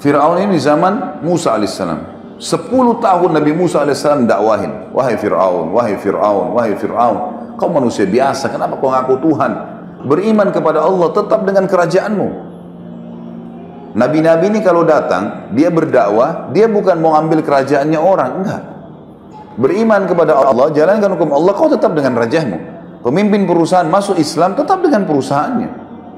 Fir'aun ini di zaman Musa alaihissalam. 10 tahun Nabi Musa alaihissalam dakwahin. Wahai Fir'aun, wahai Fir'aun, wahai Fir'aun. Kau manusia biasa, kenapa kau ngaku Tuhan? Beriman kepada Allah, tetap dengan kerajaanmu. Nabi-nabi ini kalau datang, dia berdakwah, dia bukan mau ambil kerajaannya orang, enggak. Beriman kepada Allah, jalankan hukum Allah, kau tetap dengan rajahmu. Pemimpin perusahaan masuk Islam, tetap dengan perusahaannya.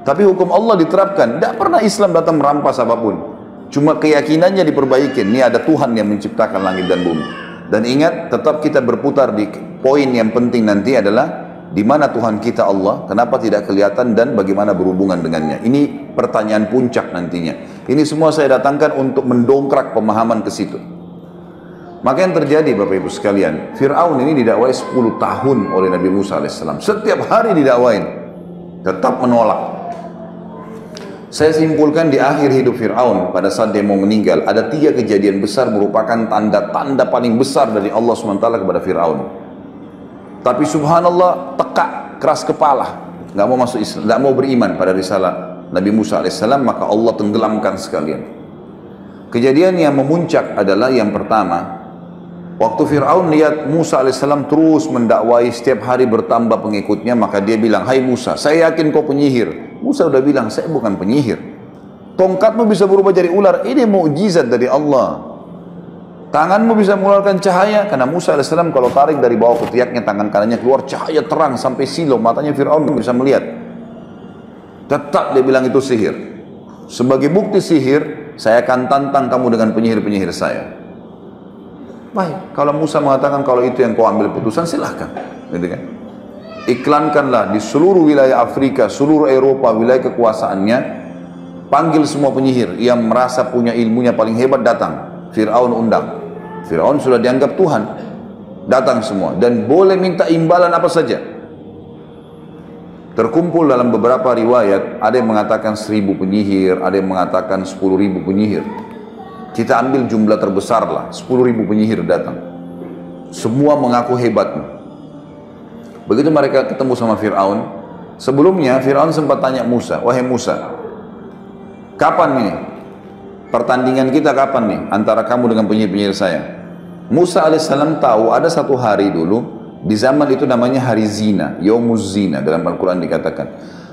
Tapi hukum Allah diterapkan. Tidak pernah Islam datang merampas apapun. Cuma keyakinannya diperbaiki. Ini ada Tuhan yang menciptakan langit dan bumi. Dan ingat, tetap kita berputar di poin yang penting nanti adalah di mana Tuhan kita Allah, kenapa tidak kelihatan dan bagaimana berhubungan dengannya. Ini pertanyaan puncak nantinya. Ini semua saya datangkan untuk mendongkrak pemahaman ke situ. Maka yang terjadi Bapak Ibu sekalian, Fir'aun ini didakwai 10 tahun oleh Nabi Musa alaihissalam. Setiap hari didakwain, tetap menolak. Saya simpulkan di akhir hidup Fir'aun, pada saat dia mau meninggal, ada 3 kejadian besar merupakan tanda-tanda paling besar dari Allah SWT kepada Fir'aun. Tapi subhanallah, tekak, keras kepala, nggak mau masuk Islam, nggak mau beriman pada risalah Nabi Musa alaihissalam, maka Allah tenggelamkan sekalian. Kejadian yang memuncak adalah yang pertama, waktu Fir'aun lihat Musa alaihissalam terus mendakwai, setiap hari bertambah pengikutnya, maka dia bilang, hai Musa, saya yakin kau penyihir. Musa udah bilang, saya bukan penyihir. Tongkatmu bisa berubah jadi ular, ini mukjizat dari Allah. Tanganmu bisa mengeluarkan cahaya, karena Musa alaihissalam kalau tarik dari bawah ketiaknya, tangan kanannya keluar cahaya terang sampai silau, matanya Fir'aun bisa melihat. Tetap dia bilang itu sihir. Sebagai bukti sihir, saya akan tantang kamu dengan penyihir-penyihir saya. Baik, kalau Musa mengatakan kalau itu yang kau ambil putusan, silahkan. Gitu kan? Iklankanlah di seluruh wilayah Afrika, seluruh Eropa, wilayah kekuasaannya, panggil semua penyihir yang merasa punya ilmunya paling hebat datang. Fir'aun undang. Fir'aun sudah dianggap Tuhan, datang semua dan boleh minta imbalan apa saja. Terkumpul dalam beberapa riwayat, ada yang mengatakan 1000 penyihir, ada yang mengatakan 10.000 penyihir. Kita ambil jumlah terbesar lah, 10.000 penyihir datang. Semua mengaku hebat. Begitu mereka ketemu sama Fir'aun, sebelumnya Fir'aun sempat tanya Musa, wahai Musa, kapan nih pertandingan kita, kapan nih antara kamu dengan penyihir-penyihir saya? Musa alaihissalam tahu ada satu hari dulu, di zaman itu namanya hari zina, Yaumuz Zina, dalam Al-Quran dikatakan.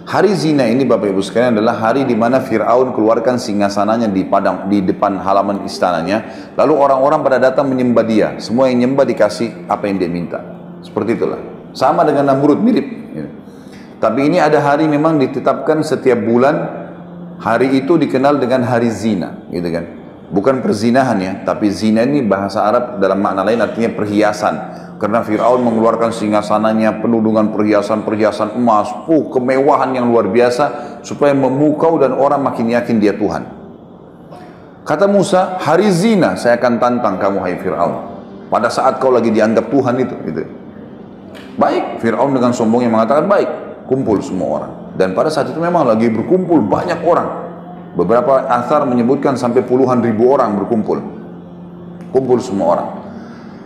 Hari zina ini Bapak Ibu sekalian adalah hari di mana Fir'aun keluarkan singgasananya di depan halaman istananya, lalu orang-orang pada datang menyembah dia, semua yang menyembah dikasih apa yang dia minta. Seperti itulah. Sama dengan Namrud, mirip. Tapi ini ada hari memang ditetapkan setiap bulan, hari itu dikenal dengan hari zina, gitu kan? Bukan perzinahan ya, tapi zina ini bahasa Arab dalam makna lain artinya perhiasan. Karena Fir'aun mengeluarkan singgasananya penuh dengan perhiasan-perhiasan emas, kemewahan yang luar biasa, supaya memukau dan orang makin yakin dia Tuhan. Kata Musa, hari zina saya akan tantang kamu hai Fir'aun, pada saat kau lagi dianggap Tuhan itu, gitu. Baik, Fir'aun dengan sombongnya mengatakan baik, kumpul semua orang. Dan pada saat itu memang lagi berkumpul banyak orang. Beberapa athar menyebutkan sampai puluhan ribu orang berkumpul. Kumpul semua orang.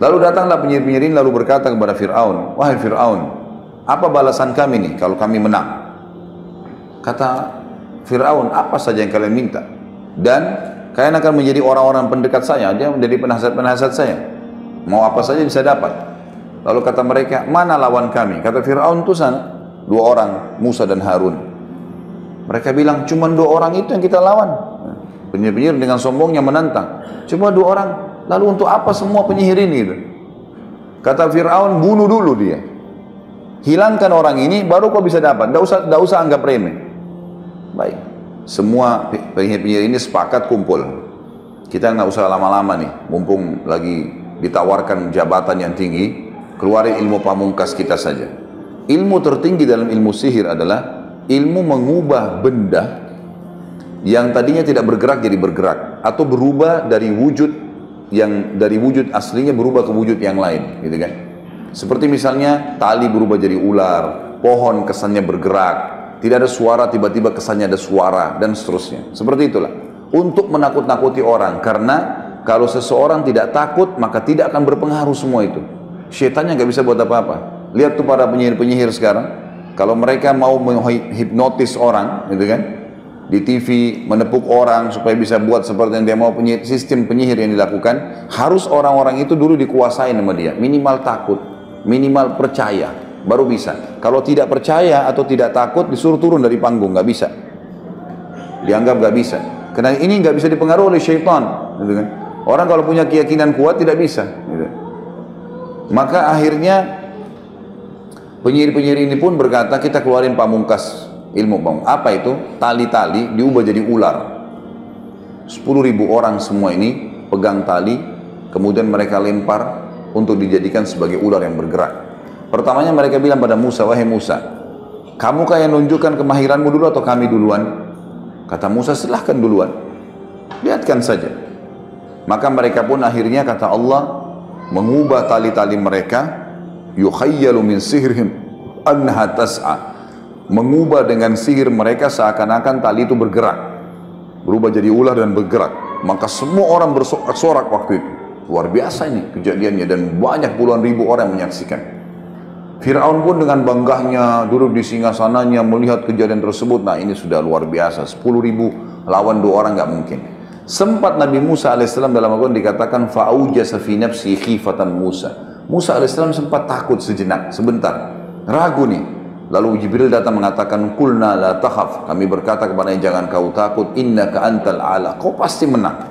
Lalu datanglah penyihir-penyihir ini lalu berkata kepada Fir'aun, wahai Fir'aun, apa balasan kami nih kalau kami menang? Kata Fir'aun, apa saja yang kalian minta? Dan kalian akan menjadi orang-orang pendekat saya, dia menjadi penasihat-penasihat saya. Mau apa saja bisa dapat. Lalu kata mereka, mana lawan kami? Kata Fir'aun, itu sana 2 orang, Musa dan Harun. Mereka bilang, cuma 2 orang itu yang kita lawan. Penyihir-penyihir dengan sombongnya menantang, cuma 2 orang, lalu untuk apa semua penyihir ini? Kata Fir'aun, bunuh dulu dia, hilangkan orang ini, baru kau bisa dapat. Tidak usah anggap remeh. Baik, semua penyihir-penyihir ini sepakat kumpul. Kita nggak usah lama-lama nih, mumpung lagi ditawarkan jabatan yang tinggi, keluarin ilmu pamungkas kita saja. Ilmu tertinggi dalam ilmu sihir adalah ilmu mengubah benda yang tadinya tidak bergerak jadi bergerak, atau berubah dari wujud yang dari wujud aslinya berubah ke wujud yang lain, gitu kan? Seperti misalnya tali berubah jadi ular, pohon kesannya bergerak, tidak ada suara tiba-tiba kesannya ada suara, dan seterusnya. Seperti itulah. Untuk menakut-nakuti orang, karena kalau seseorang tidak takut maka tidak akan berpengaruh semua itu. Syaitannya nggak bisa buat apa-apa. Lihat tuh para penyihir-penyihir sekarang, kalau mereka mau menghipnotis orang, gitu kan, di TV, menepuk orang supaya bisa buat seperti yang dia mau. Sistem penyihir yang dilakukan, harus orang-orang itu dulu dikuasai sama dia, minimal takut, minimal percaya, baru bisa. Kalau tidak percaya atau tidak takut, disuruh turun dari panggung, nggak bisa, dianggap nggak bisa, karena ini nggak bisa dipengaruhi oleh syaitan, gitu kan. Orang kalau punya keyakinan kuat tidak bisa, gitu. Maka akhirnya penyihir-penyihir ini pun berkata, kita keluarin pamungkas ilmu bang. Apa itu? Tali-tali diubah jadi ular. 10.000 orang semua ini pegang tali, kemudian mereka lempar untuk dijadikan sebagai ular yang bergerak. Pertamanya mereka bilang pada Musa, wahai Musa, kamu yang nunjukkan kemahiranmu dulu atau kami duluan? Kata Musa, silahkan duluan, lihatkan saja. Maka mereka pun akhirnya, kata Allah, mengubah tali-tali mereka, yukhayyalu min sihrihim annaha tas'a, mengubah dengan sihir mereka seakan-akan tali itu bergerak, berubah jadi ular dan bergerak. Maka semua orang bersorak-sorak waktu itu. Luar biasa ini kejadiannya, dan banyak puluhan ribu orang menyaksikan. Fir'aun pun dengan banggahnya duduk di singgasananya melihat kejadian tersebut. Nah, ini sudah luar biasa, 10.000 lawan 2 orang nggak mungkin. Sempat Nabi Musa alaihissalam dalam Al-Quran dikatakan fa'aujasa fi nafsi khifatan Musa. Musa alaihissalam sempat takut sejenak, sebentar, ragu nih. Lalu Jibril datang mengatakan, kulna la takhaf, kami berkata kepadanya, jangan kau takut, innaka antal a'la, kau pasti menang.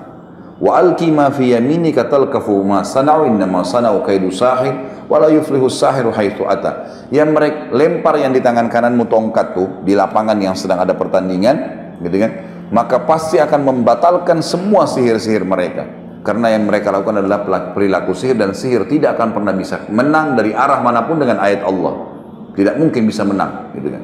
Wa alqi ma fi yaminika talqafu ma sana'u innama sana'u kaidu sahir wa la yuflihu sahiru haitsu ata. Yang mereka lempar yang di tangan kananmu tongkat tuh di lapangan yang sedang ada pertandingan, gitu kan? Maka pasti akan membatalkan semua sihir-sihir mereka. Karena yang mereka lakukan adalah perilaku sihir, dan sihir tidak akan pernah bisa menang dari arah manapun dengan ayat Allah. Tidak mungkin bisa menang, gitu kan?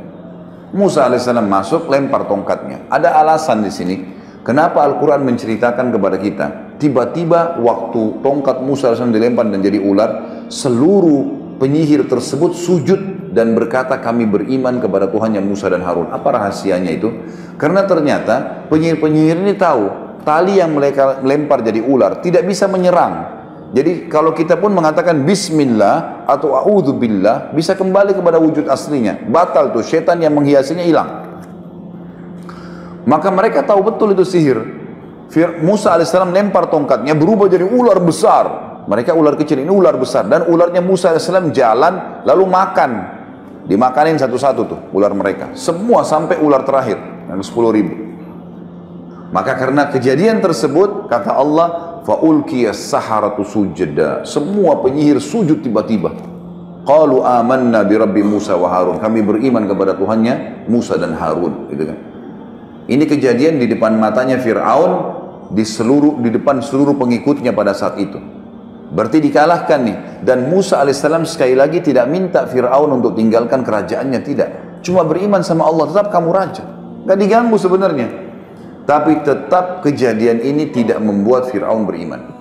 Musa alaihissalam masuk, lempar tongkatnya. Ada alasan di sini kenapa Al-Quran menceritakan kepada kita. Tiba-tiba waktu tongkat Musa alaihissalam dilempar dan jadi ular, seluruh penyihir tersebut sujud dan berkata, kami beriman kepada Tuhannya Musa dan Harun. Apa rahasianya itu? Karena ternyata penyihir-penyihir ini tahu tali yang mereka lempar jadi ular tidak bisa menyerang. Jadi kalau kita pun mengatakan bismillah atau a'udzubillah, bisa kembali kepada wujud aslinya. Batal tuh, setan yang menghiasinya hilang. Maka mereka tahu betul itu sihir. Musa alaihissalam lempar tongkatnya, berubah jadi ular besar. Mereka ular kecil, ini ular besar. Dan ularnya Musa alaihissalam jalan lalu makan. Dimakanin satu-satu tuh ular mereka. Semua sampai ular terakhir yang 10.000. Maka karena kejadian tersebut, kata Allah, fa'ulqiyas saharatu sujada. Semua penyihir sujud tiba-tiba. Qalu amanna bi rabbi Musa wa Harun. Kami beriman kepada Tuhannya Musa dan Harun, gitu kan. Ini kejadian di depan matanya Fir'aun, di depan seluruh pengikutnya pada saat itu. Berarti dikalahkan nih. Dan Musa alaihissalam sekali lagi tidak minta Fir'aun untuk tinggalkan kerajaannya, tidak. Cuma beriman sama Allah, tetap kamu raja. Gak diganggu sebenarnya. Tapi tetap kejadian ini tidak membuat Fir'aun beriman.